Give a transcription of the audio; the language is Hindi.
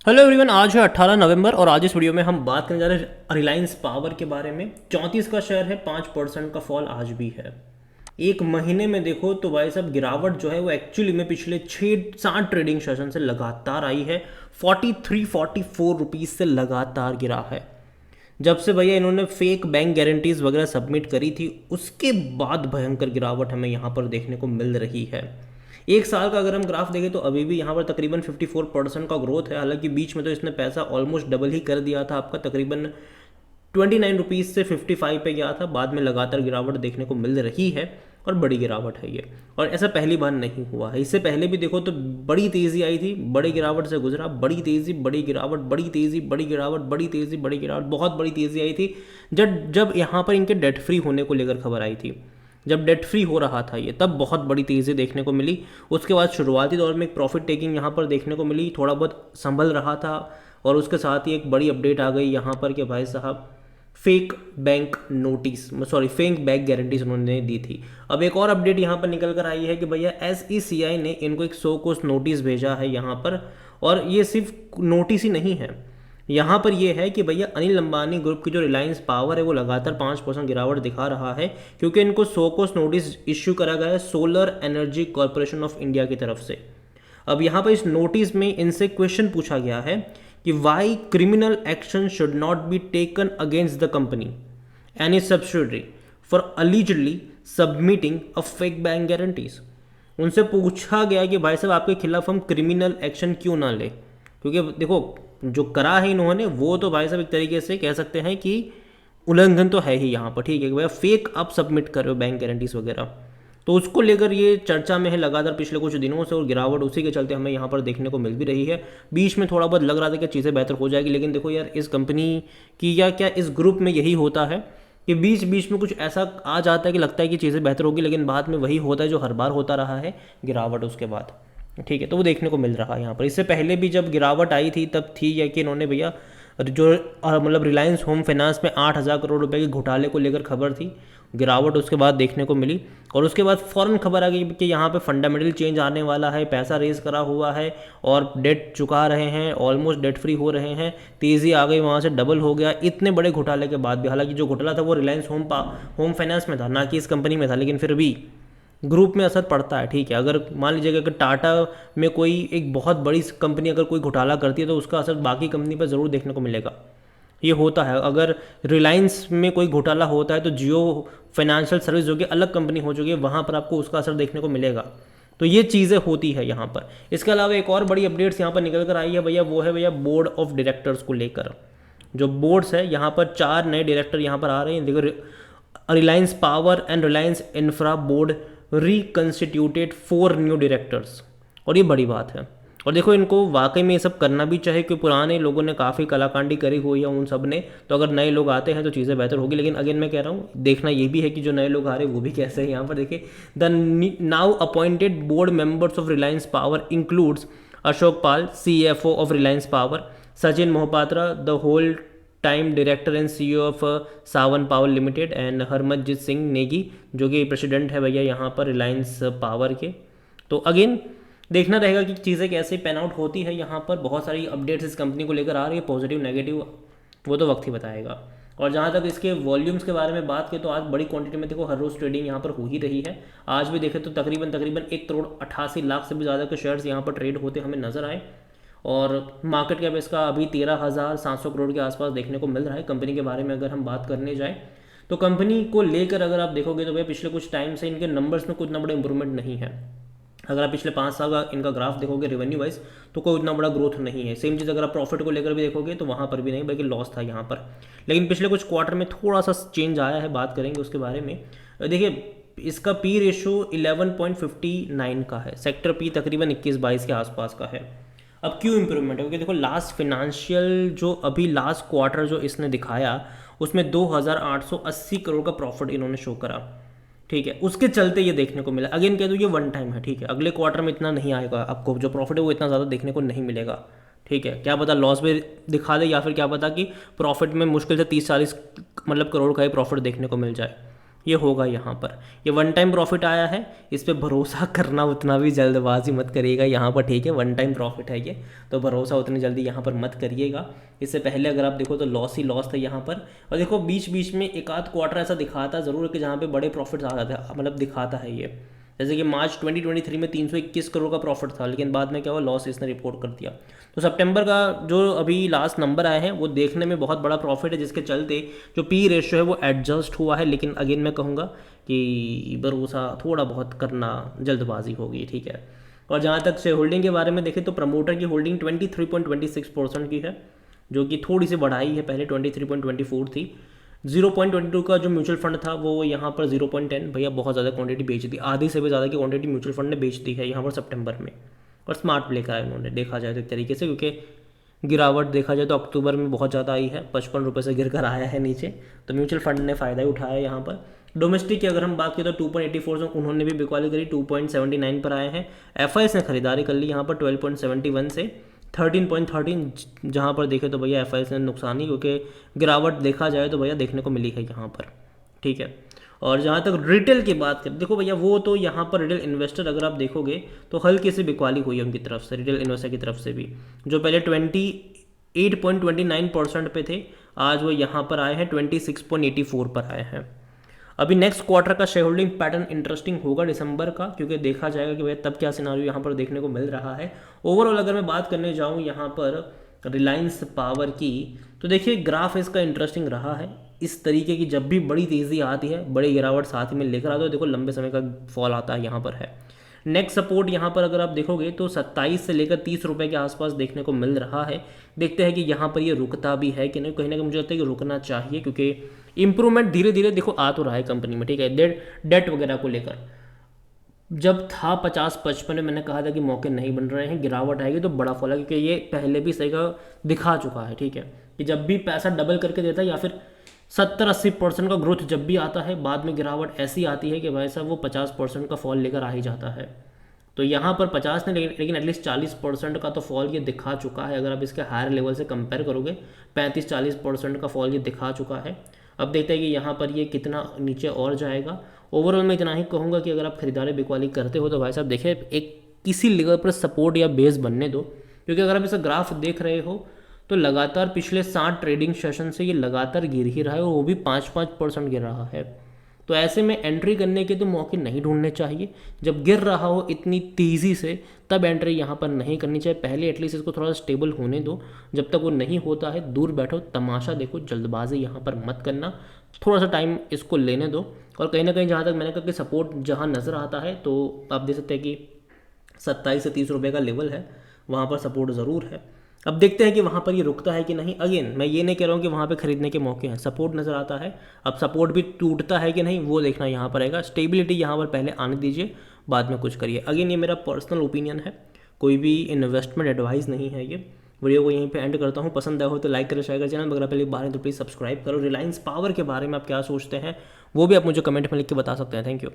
हेलो एवरीवन, आज है 18 नवंबर और आज इस वीडियो में हम बात करने जा रहे हैं रिलायंस पावर के बारे में। 34 का शेयर है, 5% का फॉल आज भी है। एक महीने में देखो तो भाई साहब गिरावट जो है वो एक्चुअली में पिछले 6-7 ट्रेडिंग सेशन से लगातार आई है। 43-44 रुपीज़ से लगातार गिरा है। जब से भैया इन्होंने फेक बैंक गारंटीज वगैरह सबमिट करी थी उसके बाद भयंकर गिरावट हमें यहाँ पर देखने को मिल रही है। एक साल का अगर हम ग्राफ देखें तो अभी भी यहाँ पर तकरीबन 54% का ग्रोथ है। हालांकि बीच में तो इसने पैसा ऑलमोस्ट डबल ही कर दिया था, आपका तकरीबन 29 रुपीज़ से 55 पे गया था। बाद में लगातार गिरावट देखने को मिल रही है और बड़ी गिरावट है ये, और ऐसा पहली बार नहीं हुआ है। इससे पहले भी देखो तो बड़ी तेज़ी आई थी, बड़ी गिरावट से गुजरा, बड़ी तेज़ी बड़ी गिरावट, बड़ी तेज़ी बड़ी गिरावट, बड़ी तेज़ी बड़ी गिरावट, बहुत बड़ी तेज़ी आई थी जब जब यहाँ पर इनके डेट फ्री होने को लेकर खबर आई थी। जब डेट फ्री हो रहा था ये, तब बहुत बड़ी तेज़ी देखने को मिली। उसके बाद शुरुआती दौर में एक प्रॉफिट टेकिंग यहाँ पर देखने को मिली, थोड़ा बहुत संभल रहा था। और उसके साथ ही एक बड़ी अपडेट आ गई यहाँ पर कि भाई साहब fake bank notice sorry fake bank guarantees उन्होंने दी थी। अब एक और अपडेट यहाँ पर निकल कर आई है कि भैया SECI ने इनको एक 100 कोस नोटिस भेजा है यहाँ पर। और ये सिर्फ नोटिस ही नहीं है, यहाँ पर ये है कि भैया अनिल अंबानी ग्रुप की जो रिलायंस पावर है वो लगातार 5% गिरावट दिखा रहा है, क्योंकि इनको 100 कोस नोटिस इश्यू करा गया है solar energy corporation of India की तरफ से। अब यहाँ पर इस नोटिस में इनसे क्वेश्चन पूछा गया है कि why criminal action should not be taken against the company and is subsidiary for allegedly submitting a fake bank guarantees. उनसे पूछा गया कि भाई साहब आपके खिलाफ हम क्रिमिनल एक्शन क्यों ना ले, क्योंकि देखो जो करा है इन्होंने वो तो भाई साहब एक तरीके से कह सकते हैं कि उल्लंघन तो है ही यहाँ पर, ठीक है भैया फेक आप सबमिट कर रहे हो बैंक गारंटीज वगैरह। तो उसको लेकर ये चर्चा में है लगातार पिछले कुछ दिनों से, और गिरावट उसी के चलते हमें यहाँ पर देखने को मिल भी रही है। बीच में थोड़ा बहुत लग रहा था कि चीज़ें बेहतर हो जाएगी, लेकिन देखो यार इस कंपनी की या क्या इस ग्रुप में यही होता है कि बीच बीच में कुछ ऐसा आ जाता है कि लगता है कि चीज़ें बेहतर होगी, लेकिन बाद में वही होता है जो हर बार होता रहा है, गिरावट उसके बाद। ठीक है, तो वो देखने को मिल रहा है यहाँ पर। इससे पहले भी जब गिरावट आई थी तब थी या कि इन्होंने भैया जो मतलब रिलायंस होम फाइनेंस में 8,000 करोड़ रुपए के घोटाले को लेकर खबर थी, गिरावट उसके बाद देखने को मिली। और उसके बाद फ़ौरन खबर आ गई कि यहाँ पे फंडामेंटल चेंज आने वाला है, पैसा रेज करा हुआ है और डेट चुका रहे हैं, ऑलमोस्ट डेट फ्री हो रहे हैं। तेज़ी आ गई, वहाँ से डबल हो गया इतने बड़े घोटाले के बाद भी। हालांकि जो घोटाला था वो रिलायंस होम फाइनेंस में था, ना कि इस कंपनी में था, लेकिन फिर भी ग्रुप में असर पड़ता है। ठीक है, अगर मान लीजिएगा कि टाटा में कोई एक बहुत बड़ी कंपनी अगर कोई घोटाला करती है तो उसका असर बाकी कंपनी पर ज़रूर देखने को मिलेगा। ये होता है। अगर रिलायंस में कोई घोटाला होता है तो जियो फाइनेंशियल सर्विस जो कि अलग कंपनी हो चुकी है वहाँ पर आपको उसका असर देखने को मिलेगा। तो ये चीज़ें होती है यहाँ पर। इसके अलावा एक और बड़ी अपडेट्स यहाँ पर निकल कर आई है भैया, वो है भैया बोर्ड ऑफ डायरेक्टर्स को लेकर। जो बोर्ड्स है यहाँ पर 4 नए डायरेक्टर यहाँ पर आ रहे हैं। देखो Reliance Power and Reliance Infra board reconstituted 4 new directors, और ये बड़ी बात है। और देखो इनको वाकई में ये सब करना भी चाहिए, क्योंकि पुराने लोगों ने काफ़ी कलाकांडी करी हुई है उन सब ने। तो अगर नए लोग आते हैं तो चीज़ें बेहतर होगी। लेकिन अगेन मैं कह रहा हूँ, देखना ये भी है कि जो नए लोग आ रहे हैं वो भी कैसे हैं। यहाँ पर देखिए, the now appointed board members of Reliance Power includes Ashok Pal, CFO of Reliance Power, Sachin Mohapatra, the whole time director and CEO of Sawan Power Limited, and Harmanjeet Singh Negi जो कि प्रेसिडेंट है भैया यहाँ पर रिलायंस पावर के। तो अगेन देखना रहेगा कि चीज़ें कैसे पैन आउट होती है। यहाँ पर बहुत सारी अपडेट्स इस कंपनी को लेकर आ रही है, पॉजिटिव नेगेटिव, वो तो वक्त ही बताएगा। और जहाँ तक इसके वॉल्यूम्स के बारे में बात करें तो आज बड़ी क्वांटिटी में देखो हर रोज़ ट्रेडिंग यहाँ पर हो ही रही है। आज भी देखें तो तकरीबन 1,88,00,000 से भी ज़्यादा के शेयर्स यहाँ पर ट्रेड होते हमें नजर आए। और मार्केट कैप इसका अभी 13,700 करोड़ के आसपास देखने को मिल रहा है। कंपनी के बारे में अगर हम बात करने जाएँ तो कंपनी को लेकर अगर आप देखोगे तो भैया पिछले कुछ टाइम से इनके नंबर्स में कुछ ना बड़ा इंप्रूवमेंट नहीं है। अगर आप पिछले 5 साल का इनका ग्राफ देखोगे रेवेन्यू वाइज तो कोई उतना बड़ा ग्रोथ नहीं है। सेम चीज़ अगर आप प्रॉफिट को लेकर भी देखोगे तो वहाँ पर भी नहीं, बल्कि लॉस था यहाँ पर। लेकिन पिछले कुछ क्वार्टर में थोड़ा सा चेंज आया है, बात करेंगे उसके बारे में। देखिए इसका P रेशो 11.59 का है, सेक्टर P तकरीबन 21-22 के आसपास का है। अब क्यों इंप्रूवमेंट है, क्योंकि देखो लास्ट फाइनेंशियल जो अभी लास्ट क्वार्टर जो इसने दिखाया उसमें 2,880 करोड़ का प्रॉफिट इन्होंने शो करा। ठीक है, उसके चलते ये देखने को मिला। अगेन कह दूँ ये वन टाइम है। ठीक है, अगले क्वार्टर में इतना नहीं आएगा, आपको जो प्रॉफिट है वो इतना ज़्यादा देखने को नहीं मिलेगा। ठीक है, क्या पता लॉस में दिखा दे, या फिर क्या पता कि प्रॉफिट में मुश्किल से 30-40 मतलब करोड़ का ही प्रॉफिट देखने को मिल जाए। ये होगा यहाँ पर। ये वन टाइम प्रॉफिट आया है, इस पर भरोसा करना उतना भी जल्दबाजी मत करिएगा यहाँ पर, ठीक है। वन टाइम प्रॉफिट है ये, तो भरोसा उतनी जल्दी यहाँ पर मत करिएगा। इससे पहले अगर आप देखो तो लॉस ही लॉस था यहाँ पर। और देखो बीच बीच में एक आध क्वार्टर ऐसा दिखाता ज़रूर है कि जहाँ पे बड़े प्रॉफिट्स आ जाते हैं, मतलब दिखाता है ये। जैसे कि मार्च 2023 में 321 करोड़ का प्रॉफिट था, लेकिन बाद में क्या हुआ, लॉस इसने रिपोर्ट कर दिया। तो सितंबर का जो अभी लास्ट नंबर आए हैं वो देखने में बहुत बड़ा प्रॉफिट है, जिसके चलते जो पी रेशियो है वो एडजस्ट हुआ है। लेकिन अगेन मैं कहूँगा कि भरोसा थोड़ा बहुत करना जल्दबाजी होगी, ठीक है। और जहाँ तक शेयर होल्डिंग के बारे में देखें तो प्रमोटर की होल्डिंग 23.26% की है, जो कि थोड़ी सी बढ़ाई है, पहले 23.24 थी। 0.22 का जो म्यूचुअल फंड था वो यहाँ पर 0.10, भैया बहुत ज़्यादा क्वांटिटी बेच दी, आधी से भी ज़्यादा की क्वांटिटी म्यूचुअल फंड ने बेच दी है यहाँ पर सितंबर में। और स्मार्ट प्ले का है उन्होंने, देखा जाए तो एक तरीके से, क्योंकि गिरावट देखा जाए तो अक्टूबर में बहुत ज़्यादा आई है, 55 रुपये से गिर कर आया है नीचे, तो म्यूचुअल फंड ने फ़ायदा ही उठाया यहाँ पर। डोमेस्टिक की अगर हम बात करें तो 2.84 से उन्होंने भी बिकवाली करी, 2.79 पर आए हैं। एफआईएस ने खरीदारी कर ली यहाँ पर 12.71 से 13.13, जहाँ पर देखें तो भैया एफआईएस ने नुकसान ही, क्योंकि गिरावट देखा जाए तो भैया देखने को मिली है यहाँ पर, ठीक है। और जहाँ तक रिटेल की बात करें, देखो भैया वो तो यहाँ पर रिटेल इन्वेस्टर अगर आप देखोगे तो हल्की सी बिकवाली हुई है उनकी तरफ से, रिटेल इन्वेस्टर की तरफ से भी, जो पहले 28.29% पे थे, आज वो यहाँ पर आए हैं 26.84 पर आए हैं। अभी नेक्स्ट क्वार्टर का शेयर होल्डिंग पैटर्न इंटरेस्टिंग होगा दिसंबर का, क्योंकि देखा जाएगा कि भैया तब क्या सिनारियो यहाँ पर देखने को मिल रहा है। ओवरऑल अगर मैं बात करने जाऊँ यहाँ पर रिलायंस पावर की, तो देखिए ग्राफ इसका इंटरेस्टिंग रहा है। इस तरीके की जब भी बड़ी तेज़ी आती है, बड़ी गिरावट साथ में लेकर आता है, देखो लंबे समय का फॉल आता है यहाँ पर है। नेक्स्ट सपोर्ट यहाँ पर अगर आप देखोगे तो 27 से लेकर 30 रुपये के आसपास देखने को मिल रहा है। देखते हैं कि यहाँ पर ये रुकता भी है कि नहीं, कहीं ना कहीं मुझे लगता है कि रुकना चाहिए, क्योंकि इंप्रूवमेंट धीरे धीरे देखो आ तो रहा है कंपनी में, ठीक है। डेट वगैरह को लेकर जब था 50-55 में मैंने कहा था कि मौके नहीं बन रहे हैं, गिरावट आएगी तो बड़ा फॉल है, क्योंकि ये पहले भी सही का दिखा चुका है, ठीक है, कि जब भी पैसा डबल करके देता है या फिर 70-80% का ग्रोथ जब भी आता है, बाद में गिरावट ऐसी आती है कि भाई साहब वो 50% का फॉल लेकर आ ही जाता है। तो यहाँ पर 50 ने, लेकिन एटलीस्ट 40% का तो फॉल ये दिखा चुका है। अगर आप इसके हायर लेवल से कंपेयर करोगे 35-40% का फॉल ये दिखा चुका है। अब देखते हैं कि यहाँ पर ये कितना नीचे और जाएगा। ओवरऑल मैं इतना ही कहूँगा कि अगर आप खरीदारी बिकवाली करते हो तो भाई साहब देखिए एक किसी लेवल पर सपोर्ट या बेस बनने दो, क्योंकि अगर आप इसका ग्राफ देख रहे हो तो लगातार पिछले 60 ट्रेडिंग सेशन से ये लगातार गिर ही रहा है, और वो भी 5-5% गिर रहा है। तो ऐसे में एंट्री करने के तो मौके नहीं ढूंढने चाहिए। जब गिर रहा हो इतनी तेज़ी से तब एंट्री यहाँ पर नहीं करनी चाहिए, पहले एटलीस्ट इसको थोड़ा सा स्टेबल होने दो। जब तक वो नहीं होता है दूर बैठो, तमाशा देखो, जल्दबाजी यहाँ पर मत करना, थोड़ा सा टाइम इसको लेने दो। और कहीं ना कहीं जहाँ तक मैंने कहा कि सपोर्ट जहाँ नज़र आता है, तो आप देख सकते हैं कि 27 से 30 रुपये का लेवल है, वहाँ पर सपोर्ट ज़रूर है। अब देखते हैं कि वहाँ पर ये रुकता है कि नहीं। अगेन मैं ये नहीं कह रहा हूँ कि वहाँ पे खरीदने के मौके हैं, सपोर्ट नज़र आता है। अब सपोर्ट भी टूटता है कि नहीं वो देखना यहाँ पर आएगा। स्टेबिलिटी यहाँ पर पहले आने दीजिए, बाद में कुछ करिए। अगेन ये मेरा पर्सनल ओपिनियन है, कोई भी इन्वेस्टमेंट एडवाइस नहीं है ये। वीडियो को यहीं पे एंड करता हूँ। पसंद आया हो तो लाइक करें, शेयर करें। चैनल अगर पहले बार है तो प्लीज़ सब्सक्राइब करो। रिलायंस पावर के बारे में आप क्या सोचते हैं वो भी आप मुझे कमेंट में लिख के बता सकते हैं। Thank you.